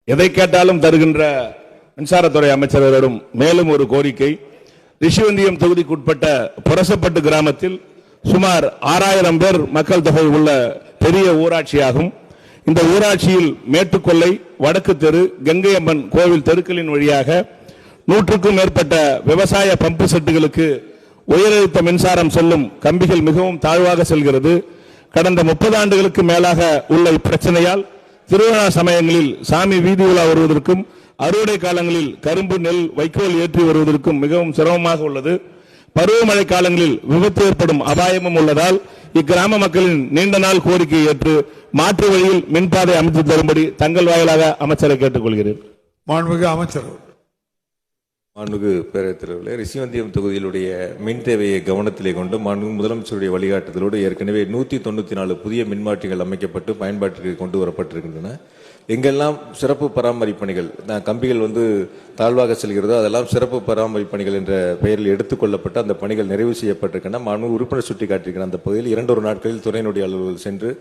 எதை கேட்டாலும் தருகின்ற மின்சாரத்துறை அமைச்சரிடம் மேலும் ஒரு கோரிக்கை. ரிஷிவந்தியம் தொகுதிக்குட்பட்ட புரசப்பட்டு கிராமத்தில் சுமார் 6000 பேர் மக்கள் தொகை உள்ள பெரிய ஊராட்சியாகும். இந்த ஊராட்சியில் மேட்டுக்கொல்லை, வடக்கு தெரு, கங்கை அம்மன் கோவில் தெருக்களின் வழியாக 100க்கும் மேற்பட்ட விவசாய பம்பு செட்டுகளுக்கு உயரழுத்த மின்சாரம் செல்லும் கம்பிகள் மிகவும் தாழ்வாக செல்கிறது. கடந்த 30 ஆண்டுகளுக்கு மேலாக உள்ள இப்பிரச்சனையால் திருவிழா சமயங்களில் சாமி வீதி உலா வருவதற்கும், அறுவடை காலங்களில் கரும்பு, நெல், வைக்கோல் ஏற்றி வருவதற்கும் மிகவும் சிரமமாக உள்ளது. பருவமழை காலங்களில் விபத்து ஏற்படும் அபாயமும் உள்ளதால் இக்கிராம மக்களின் நீண்ட நாள் கோரிக்கையை ஏற்று மாற்று வழியில் மின்பாதை அமைத்து தரும்படி தங்கள் வாயிலாக அமைச்சரை கேட்டுக்கொள்கிறேன். மாண்புமிகு அமைச்சர். மாண்புமிகு பேரவைத் தலைவர்களே, ரிஷிவந்தியம் தொகுதியிலுடைய மின் தேவையை கவனத்திலே கொண்டு மாண்புமிகு முதலமைச்சருடைய வழிகாட்டுதலோடு ஏற்கனவே 194 புதிய மின்மாற்றிகள் அமைக்கப்பட்டு பயன்பாட்டிற்கு கொண்டு வரப்பட்டிருக்கின்றன. எங்கெல்லாம் சிறப்பு பராமரிப்பு பணிகள், கம்பிகள் தாழ்வாக செல்கிறதோ அதெல்லாம் சிறப்பு பராமரிப்பு பணிகள் என்ற பெயரில் எடுத்துக்கொள்ளப்பட்டு அந்த பணிகள் நிறைவு செய்யப்பட்டிருக்கின்றன. மாண்புமிகு உறுப்பினர் சுட்டிக்காட்டியிருக்கிற அந்த பகுதியில் 2 நாட்களில் துறையினுடைய அலுவலர்கள் சென்று